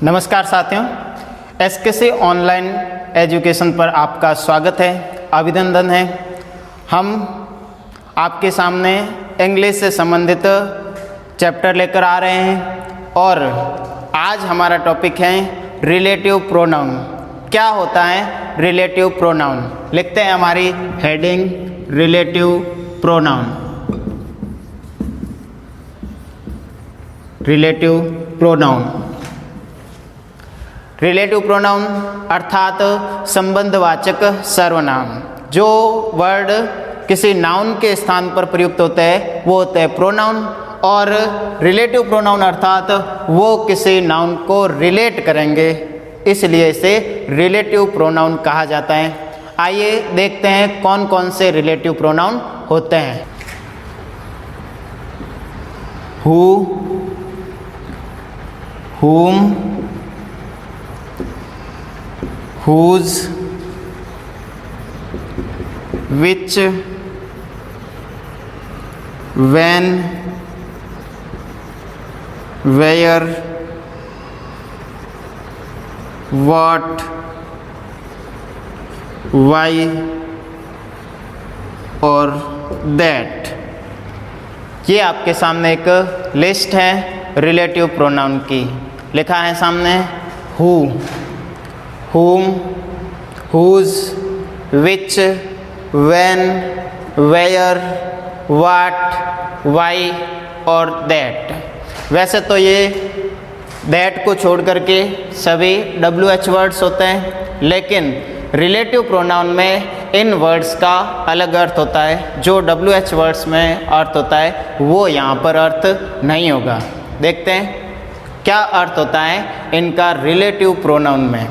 नमस्कार साथियों, एसकेसी online education पर आपका स्वागत है, अभिनंदन है। हम आपके सामने इंग्लिश से संबंधित चैप्टर लेकर आ रहे हैं और आज हमारा टॉपिक है रिलेटिव प्रोनाउन। क्या होता है रिलेटिव प्रोनाउन? लिखते हैं हमारी heading relative pronoun. Relative pronoun, relative pronoun अर्थात संबंधवाचक सर्वनाम। जो वर्ड किसी नाउन के स्थान पर प्रयुक्त होता है वो होता है प्रोनाउन, और रिलेटिव प्रोनाउन अर्थात वो किसी नाउन को रिलेट करेंगे, इसलिए इसे रिलेटिव प्रोनाउन कहा जाता है। आइए देखते हैं कौन कौन से रिलेटिव प्रोनाउन होते हैं। Who, whom, whose, which, when, where, what, why और that। ये आपके सामने एक लिस्ट है रिलेटिव प्रोनाउन की। लिखा है सामने who, whom, whose, which, when, where, what, why और that। वैसे तो ये that को छोड़ करके सभी WH वर्ड्स होते हैं, लेकिन रिलेटिव प्रोनाउन में इन वर्ड्स का अलग अर्थ होता है। जो WH वर्ड्स में अर्थ होता है वो यहाँ पर अर्थ नहीं होगा। देखते हैं क्या अर्थ होता है इनका रिलेटिव प्रोनाउन में।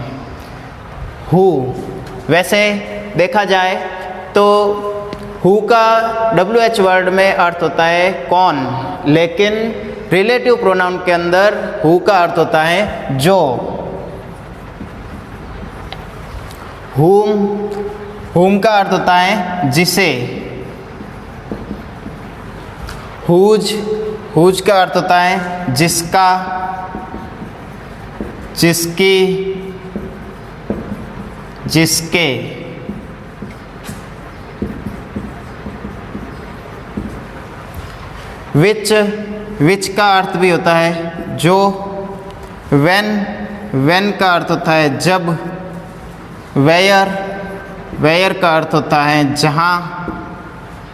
हु, वैसे देखा जाए तो हु का WH वर्ड में अर्थ होता है कौन, लेकिन रिलेटिव प्रोनाउन के अंदर हु का अर्थ होता है जो। हुम का अर्थ होता है जिसे। हुज का अर्थ होता है जिसका, जिसकी, जिसके। विच का अर्थ भी होता है जो। वेन का अर्थ होता है जब। वेयर का अर्थ होता है जहाँ।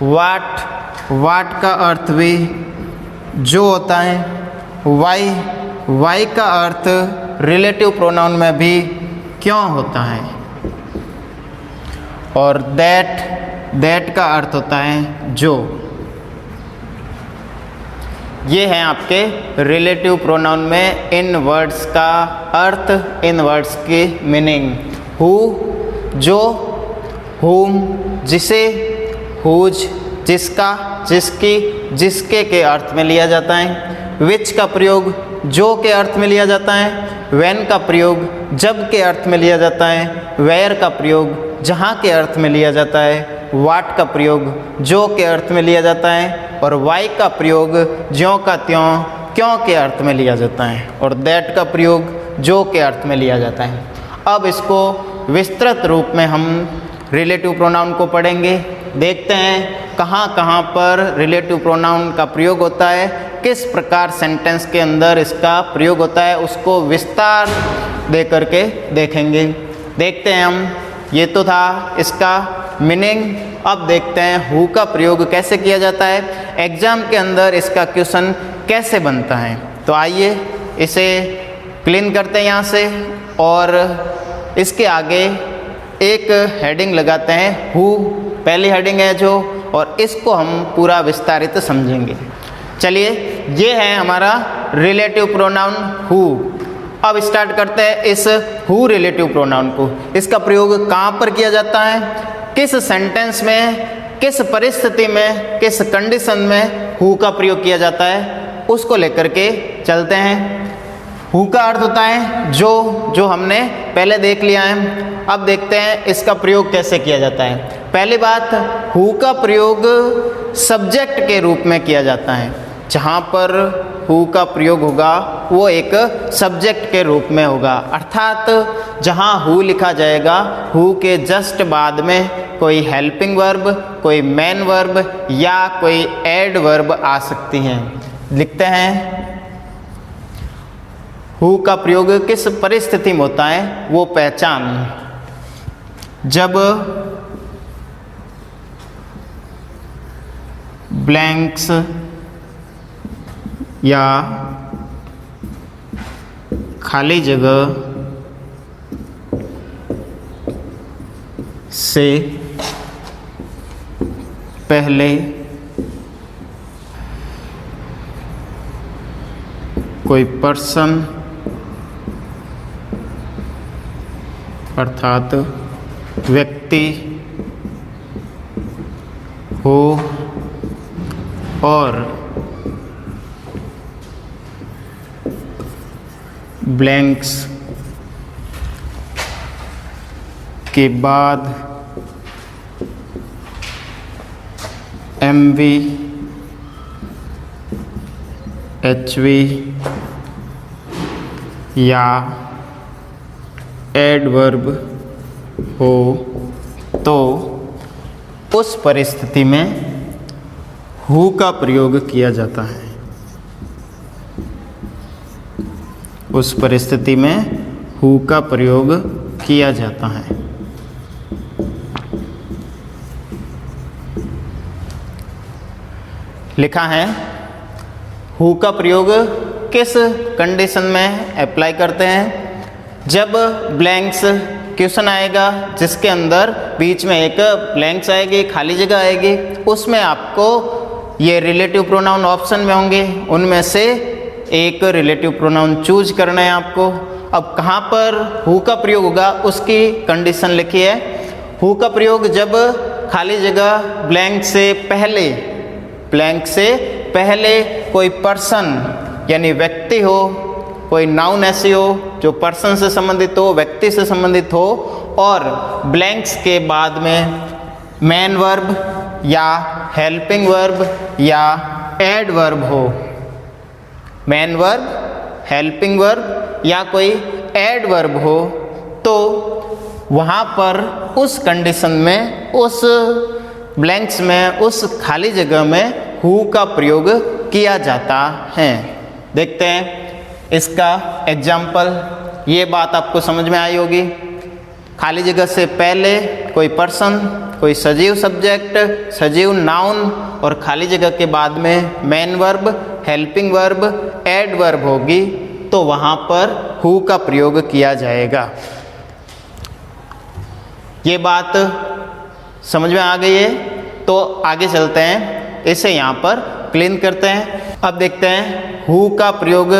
वाट का अर्थ भी जो होता है। वाई का अर्थ रिलेटिव प्रोनाउन में भी क्यों होता है। और दैट का अर्थ होता है जो। ये हैं आपके रिलेटिव प्रोनाउन में इन वर्ड्स का अर्थ, इन वर्ड्स की मीनिंग। हु जो, हुम जिसे, हुज जिसका, जिसकी, जिसके के अर्थ में लिया जाता है। विच का प्रयोग जो के अर्थ में लिया जाता है। वेन का प्रयोग जब के अर्थ में लिया जाता है। वेयर का प्रयोग जहाँ के अर्थ में लिया जाता है। वाट का प्रयोग जो के अर्थ में लिया जाता है। और वाई का प्रयोग ज्यों का त्यों, क्यों के अर्थ में लिया जाता है। और दैट का प्रयोग जो के अर्थ में लिया जाता है। अब इसको विस्तृत रूप में हम रिलेटिव प्रोनाउन को पढ़ेंगे। देखते हैं कहाँ कहाँ पर रिलेटिव प्रोनाउन का प्रयोग होता है, किस प्रकार सेंटेंस के अंदर इसका प्रयोग होता है, उसको विस्तार दे करके देखेंगे। देखते हैं हम, ये तो था इसका मीनिंग। अब देखते हैं हु का प्रयोग कैसे किया जाता है, एग्जाम के अंदर इसका क्वेश्चन कैसे बनता है। तो आइए इसे क्लीन करते हैं यहाँ से और इसके आगे एक हेडिंग लगाते हैं हु, पहली हेडिंग है जो, और इसको हम पूरा विस्तारित समझेंगे। चलिए, ये है हमारा रिलेटिव प्रोनाउन हु। अब स्टार्ट करते हैं इस हु रिलेटिव प्रोनाउन को। इसका प्रयोग कहाँ पर किया जाता है, किस सेंटेंस में, किस परिस्थिति में, किस कंडीशन में हु का प्रयोग किया जाता है, उसको लेकर के चलते हैं। हु का अर्थ होता है जो हमने पहले देख लिया है। अब देखते हैं इसका प्रयोग कैसे किया जाता है। पहली बात, हु का प्रयोग सब्जेक्ट के रूप में किया जाता है। जहाँ पर हु का प्रयोग होगा वो एक सब्जेक्ट के रूप में होगा, अर्थात जहाँ हु लिखा जाएगा हु के जस्ट बाद में कोई हेल्पिंग वर्ब, कोई मेन वर्ब या कोई एड वर्ब आ सकती हैं। लिखते हैं हु का प्रयोग किस परिस्थिति में होता है, वो पहचान, जब ब्लैंक्स या खाली जगह से पहले कोई पर्सन अर्थात व्यक्ति हो और ब्लैंक्स के बाद एमवी, एचवी या एडवर्ब हो तो उस परिस्थिति में हु का प्रयोग किया जाता है। उस परिस्थिति में हु का प्रयोग किया जाता है। लिखा है हु का प्रयोग किस कंडीशन में अप्लाई करते हैं, जब ब्लैंक्स क्वेश्चन आएगा जिसके अंदर बीच में एक ब्लैंक्स आएगी, खाली जगह आएगी, उसमें आपको ये रिलेटिव प्रोनाउन ऑप्शन में होंगे, उनमें से एक रिलेटिव प्रोनाउन चूज करना है आपको। अब कहाँ पर हु का प्रयोग होगा उसकी कंडीशन लिखी है। हु का प्रयोग जब खाली जगह ब्लैंक से पहले कोई पर्सन यानी व्यक्ति हो, कोई नाउन ऐसी हो जो पर्सन से संबंधित हो, व्यक्ति से संबंधित हो, और ब्लैंक्स के बाद में मेन वर्ब या हेल्पिंग वर्ब या एड वर्ब हो। मेन वर्ब, हेल्पिंग वर्ब या कोई एड वर्ब हो तो वहाँ पर उस कंडीशन में, उस ब्लैंक्स में, उस खाली जगह में हु का प्रयोग किया जाता है। देखते हैं इसका एग्जाम्पल। ये बात आपको समझ में आई होगी। खाली जगह से पहले कोई पर्सन, कोई सजीव सब्जेक्ट, सजीव नाउन और खाली जगह के बाद में main verb, helping verb, add verb होगी तो वहाँ पर हु का प्रयोग किया जाएगा। ये बात समझ में आ गई है तो आगे चलते हैं, इसे यहाँ पर क्लीन करते हैं। अब देखते हैं हु का प्रयोग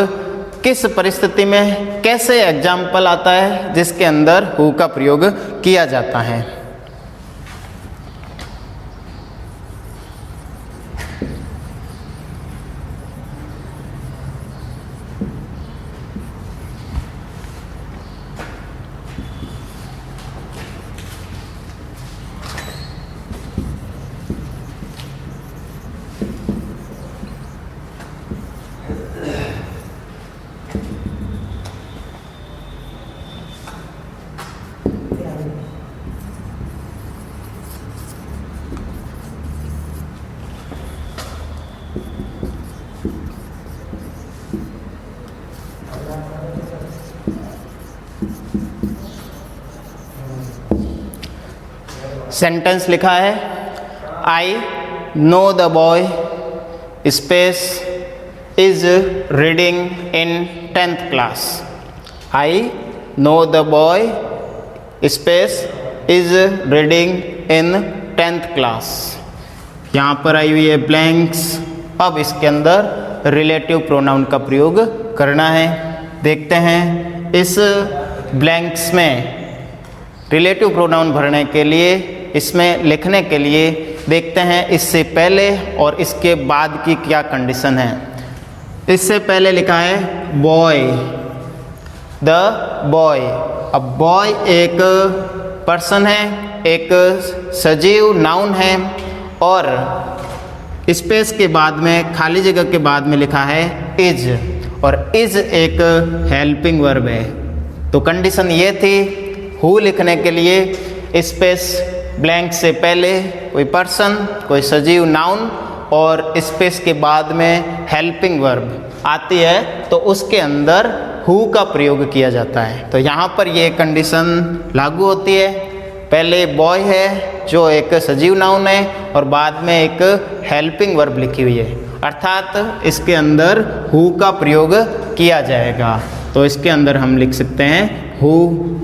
किस परिस्थिति में, कैसे एग्जाम्पल आता है जिसके अंदर हु का प्रयोग किया जाता है। सेंटेंस लिखा है, I know the boy space is reading in 10th class. I know the boy space is reading in 10th class. यहाँ पर आई हुई है ब्लैंक्स। अब इसके अंदर रिलेटिव प्रोनाउन का प्रयोग करना है। देखते हैं इस ब्लैंक्स में रिलेटिव प्रोनाउन भरने के लिए, इसमें लिखने के लिए देखते हैं इससे पहले और इसके बाद की क्या कंडीशन है। इससे पहले लिखा है बॉय, द बॉय। अब बॉय एक पर्सन है, एक सजीव नाउन है और स्पेस के बाद में, खाली जगह के बाद में लिखा है इज, और इज एक हेल्पिंग वर्ब है। तो कंडीशन ये थी, हु लिखने के लिए स्पेस ब्लैंक से पहले कोई पर्सन, कोई सजीव नाउन और स्पेस के बाद में हेल्पिंग वर्ब आती है तो उसके अंदर हु का प्रयोग किया जाता है। तो यहाँ पर ये कंडीशन लागू होती है। पहले बॉय है जो एक सजीव नाउन है और बाद में एक हेल्पिंग वर्ब लिखी हुई है, अर्थात इसके अंदर हु का प्रयोग किया जाएगा। तो इसके अंदर हम लिख सकते हैं हु,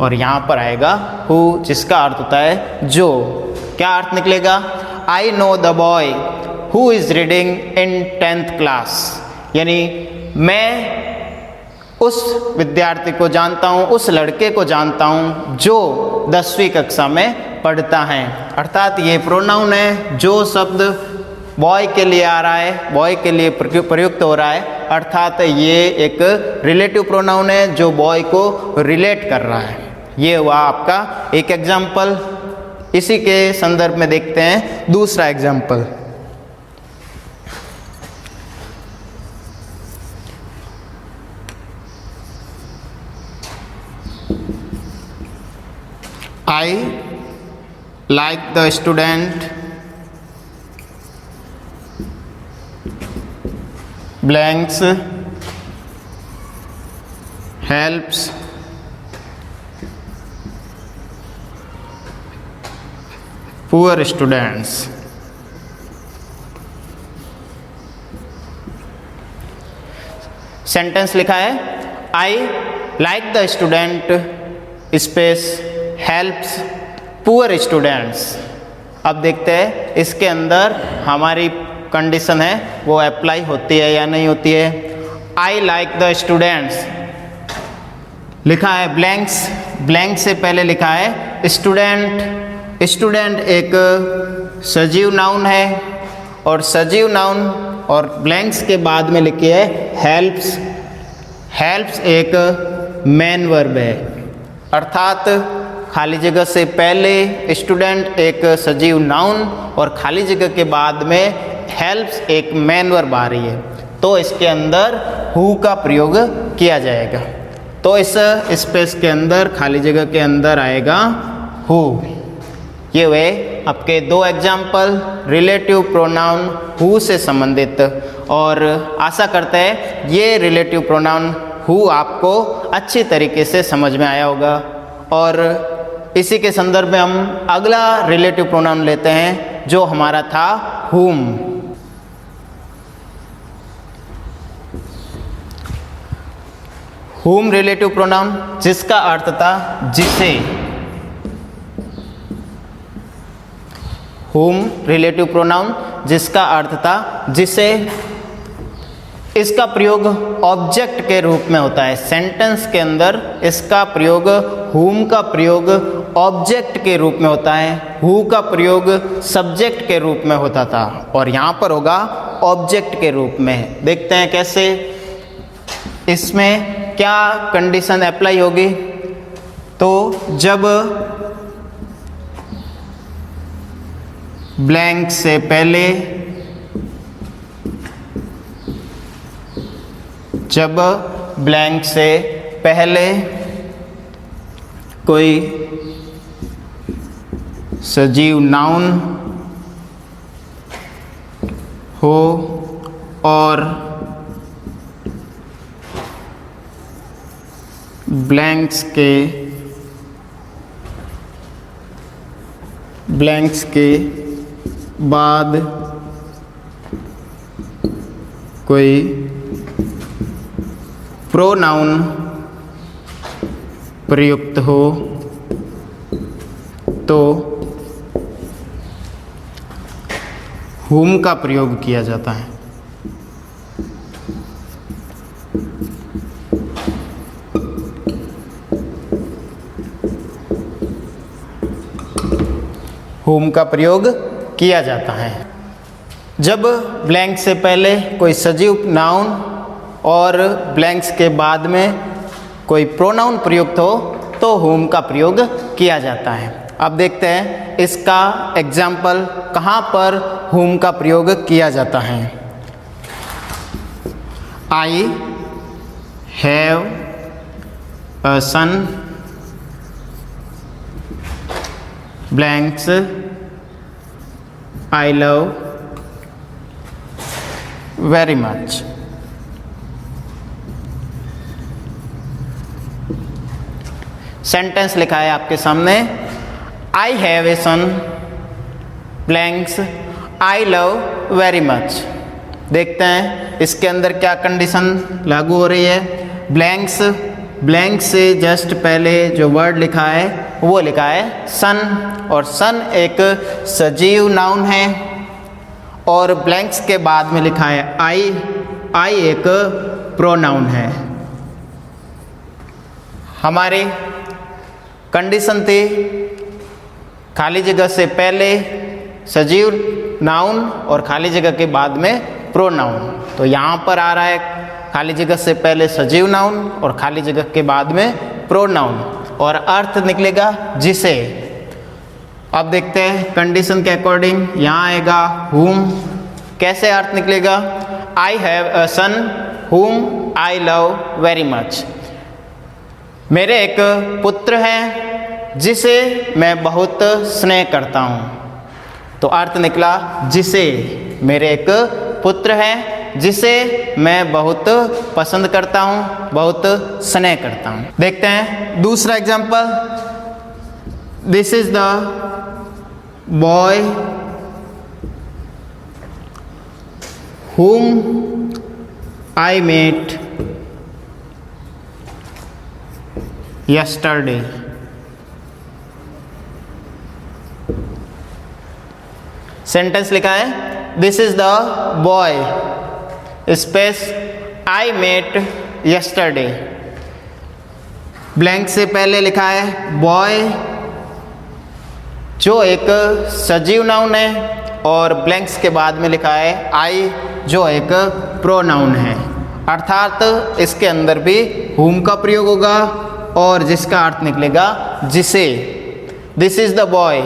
और यहाँ पर आएगा हु जिसका अर्थ होता है जो। क्या अर्थ निकलेगा? I know the boy who is reading in 10th class, यानी मैं उस विद्यार्थी को जानता हूँ, उस लड़के को जानता हूँ जो 10वीं कक्षा में पढ़ता है। अर्थात ये प्रोनाउन है, जो शब्द बॉय के लिए आ रहा है, बॉय के लिए प्रयुक्त हो रहा है, अर्थात ये एक रिलेटिव प्रोनाउन है जो बॉय को रिलेट कर रहा है। ये हुआ आपका एक एग्जाम्पल। इसी के संदर्भ में देखते हैं दूसरा example. I like the student blanks helps poor students। Sentence लिखा है I like the student space helps poor students. अब देखते हैं इसके अंदर हमारी कंडीशन है वो अप्लाई होती है या नहीं होती है। आई लाइक द स्टूडेंट्स लिखा है ब्लैंक्स, ब्लैंक से पहले लिखा है स्टूडेंट। स्टूडेंट एक सजीव नाउन है और सजीव नाउन और ब्लैंक्स के बाद में लिखी है हेल्प्स। हेल्प्स एक मेन वर्ब है, अर्थात खाली जगह से पहले स्टूडेंट एक सजीव नाउन और खाली जगह के बाद में हेल्प्स एक मेन वर्ब आ रही है, तो इसके अंदर हु का प्रयोग किया जाएगा। तो इस स्पेस के अंदर, खाली जगह के अंदर आएगा हु। ये वे आपके दो एग्जाम्पल रिलेटिव प्रोनाउन हु से संबंधित, और आशा करते हैं ये रिलेटिव प्रोनाउन हु आपको अच्छी तरीके से समझ में आया होगा। और इसी के संदर्भ में हम अगला रिलेटिव प्रोनाउन लेते हैं जो हमारा था हुम। हुम रिलेटिव प्रोनाउन जिसका अर्थ था जिसे। हुम रिलेटिव प्रोनाउन जिसका अर्थ था जिसे। इसका प्रयोग ऑब्जेक्ट के रूप में होता है। सेंटेंस के अंदर इसका प्रयोग, हुम का प्रयोग ऑब्जेक्ट के रूप में होता है, हु का प्रयोग सब्जेक्ट के रूप में होता था, और यहाँ पर होगा ऑब्जेक्ट के रूप में। देखते हैं कैसे, इसमें क्या कंडीशन अप्लाई होगी। तो जब ब्लैंक से पहले, जब ब्लैंक से पहले कोई सजीव नाउन हो और ब्लैंक्स के बाद कोई प्रोनाउन प्रयुक्त हो तो हुम का प्रयोग किया जाता है। हुम का प्रयोग किया जाता है जब ब्लैंक से पहले कोई सजीव नाउन और ब्लैंक्स के बाद में कोई प्रोनाउन प्रयुक्त हो तो हुम का प्रयोग किया जाता है। अब देखते हैं इसका एग्जाम्पल कहाँ पर whom का प्रयोग किया जाता है। I have a son blanks I love very much। Sentence लिखा है आपके सामने, I have a son blanks I love very much. देखते हैं इसके अंदर क्या कंडीशन लागू हो रही है। ब्लैंक्स, ब्लैंक से जस्ट पहले जो वर्ड लिखा है वो लिखा है सन, और सन एक सजीव नाउन है, और ब्लैंक्स के बाद में लिखा है आई, आई एक प्रोनाउन है। हमारी कंडीशन थी खाली जगह से पहले सजीव नाउन और खाली जगह के बाद में प्रोनाउन। तो यहाँ पर आ रहा है खाली जगह से पहले सजीव नाउन और खाली जगह के बाद में प्रोनाउन, और अर्थ निकलेगा जिसे। अब देखते हैं कंडीशन के अकॉर्डिंग, यहाँ आएगा whom, कैसे अर्थ निकलेगा। I have a son whom I love very much. मेरे एक पुत्र हैं जिसे मैं बहुत स्नेह करता हूँ। तो अर्थ निकला जिसे, मेरे एक पुत्र है जिसे मैं बहुत पसंद करता हूँ, बहुत स्नेह करता हूँ। देखते हैं दूसरा example, this is the boy whom I met yesterday। Sentence लिखा है this is the boy space I met yesterday. Blank से पहले लिखा है बॉय जो एक सजीव नाउन है, और ब्लैंक्स के बाद में लिखा है आई जो एक प्रोनाउन है। अर्थात इसके अंदर भी whom का प्रयोग होगा और जिसका अर्थ निकलेगा जिसे। दिस इज द बॉय,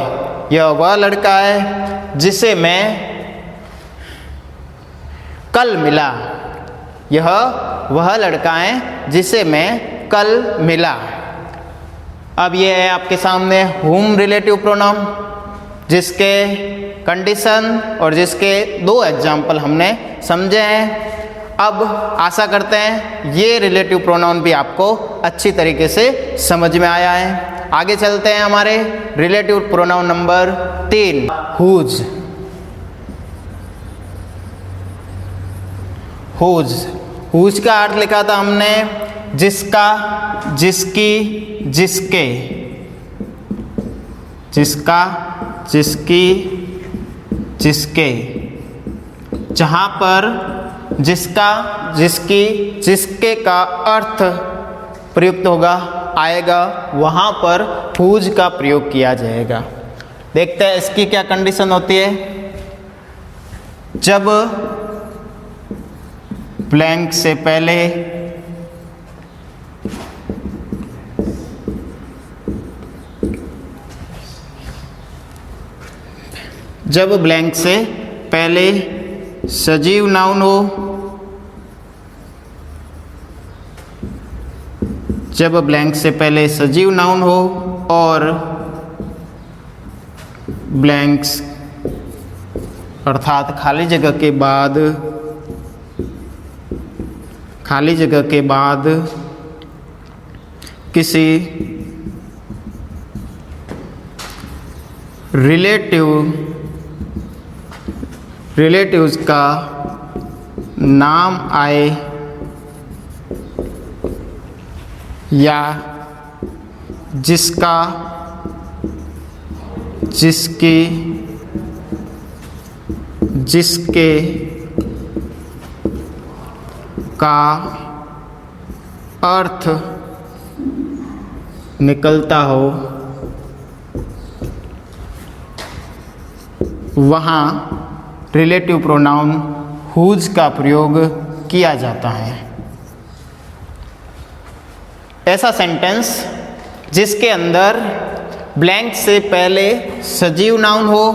यह वह लड़का है जिसे मैं कल मिला। यह वह लड़का है जिसे मैं कल मिला। अब ये है आपके सामने whom रिलेटिव प्रोनाउन, जिसके कंडीशन और जिसके दो एग्जाम्पल हमने समझे हैं। अब आशा करते हैं ये रिलेटिव प्रोनाउन भी आपको अच्छी तरीके से समझ में आया है। आगे चलते हैं हमारे relative pronoun number 3, whose. Whose, whose का अर्थ लिखा था हमने जिसका, जिसकी, जिसके। जिसका, जिसकी, जिसके। जहाँ पर जिसका, जिसकी, जिसके का अर्थ प्रयुक्त होगा आएगा, वहाँ पर हुज का प्रयोग किया जाएगा। देखते हैं इसकी क्या कंडीशन होती है। जब ब्लैंक से पहले सजीव नाउन हो, जब ब्लैंक से पहले सजीव नाउन हो और ब्लैंक्स अर्थात खाली जगह के बाद किसी रिलेटिव्स का नाम आए या जिसका, जिसकी, जिसके का अर्थ निकलता हो, वहाँ रिलेटिव प्रोनाउन हुज का प्रयोग किया जाता है। ऐसा सेंटेंस जिसके अंदर ब्लैंक से पहले सजीव नाउन हो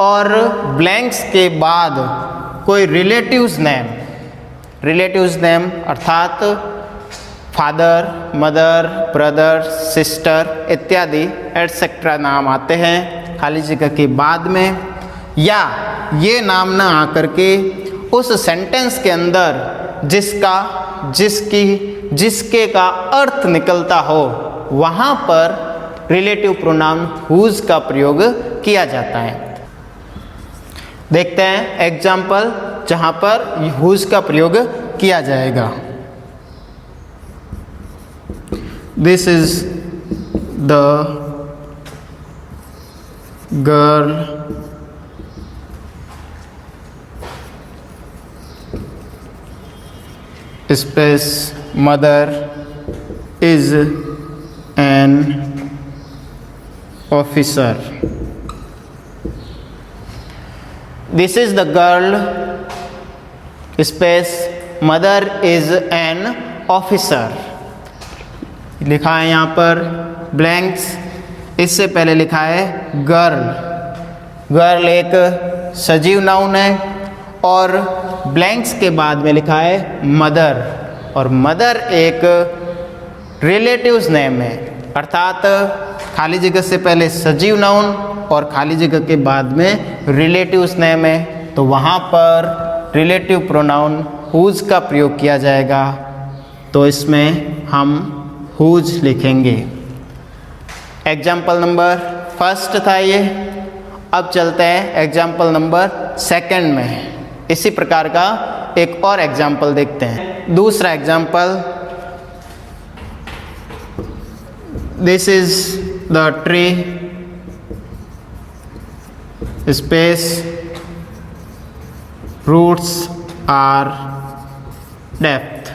और ब्लैंक्स के बाद कोई रिलेटिव्स नेम अर्थात फादर, मदर, ब्रदर, सिस्टर इत्यादि एटसेट्रा नाम आते हैं खाली जगह के बाद में, या ये नाम ना आकर के उस सेंटेंस के अंदर जिसका, जिसकी, जिसके का अर्थ निकलता हो वहाँ पर रिलेटिव प्रोनाउन हुज का प्रयोग किया जाता है। देखते हैं एग्जाम्पल जहाँ पर हुज का प्रयोग किया जाएगा। This is the girl space mother is an officer. This is the girl space mother is an officer. लिखा है यहाँ पर ब्लैंक्स, इससे पहले लिखा है गर्ल। गर्ल एक सजीव नाउन है और ब्लैंक्स के बाद में लिखा है मदर, और मदर एक रिलेटिव्स नेम है, अर्थात खाली जगह से पहले सजीव नाउन और खाली जगह के बाद में रिलेटिव्स नेम है, तो वहाँ पर रिलेटिव प्रोनाउन हुज का प्रयोग किया जाएगा। तो इसमें हम हुज लिखेंगे। एग्जाम्पल नंबर फर्स्ट था ये। अब चलते हैं एग्जाम्पल नंबर सेकंड में। इसी प्रकार का एक और एग्जाम्पल देखते हैं। दूसरा example, this is the tree space roots are depth.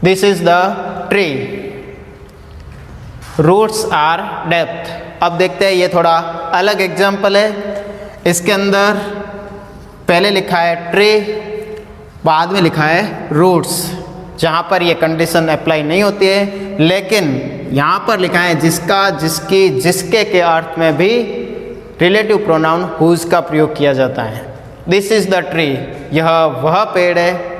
This is the tree, roots are depth. अब देखते हैं, ये थोड़ा अलग एग्जाम्पल है। इसके अंदर पहले लिखा है ट्री, बाद में लिखा है रूट्स, जहाँ पर ये कंडीशन अप्लाई नहीं होती है, लेकिन यहाँ पर लिखा है जिसका, जिसकी, जिसके के अर्थ में भी रिलेटिव प्रोनाउन हुज का प्रयोग किया जाता है। दिस इज द ट्री, यह वह पेड़ है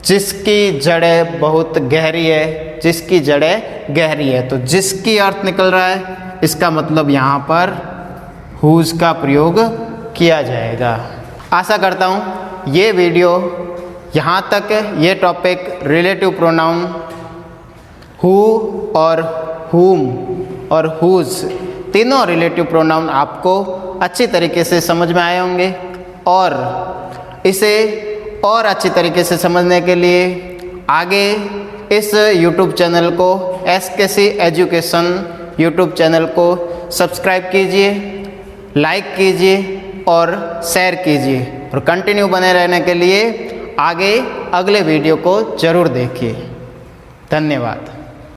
जिसकी जड़ें बहुत गहरी है, जिसकी जड़ें गहरी है। तो जिसकी अर्थ निकल रहा है, इसका मतलब यहाँ पर हुज का प्रयोग किया जाएगा। आशा करता हूँ ये वीडियो यहाँ तक, ये टॉपिक रिलेटिव प्रोनाउन हु और हुम और हुज, तीनों रिलेटिव प्रोनाउन आपको अच्छी तरीके से समझ में आए होंगे, और इसे और अच्छी तरीके से समझने के लिए आगे इस YouTube चैनल को, SKC एजुकेशन YouTube चैनल को सब्सक्राइब कीजिए, लाइक कीजिए और शेयर कीजिए, और कंटिन्यू बने रहने के लिए आगे अगले वीडियो को ज़रूर देखिए। धन्यवाद।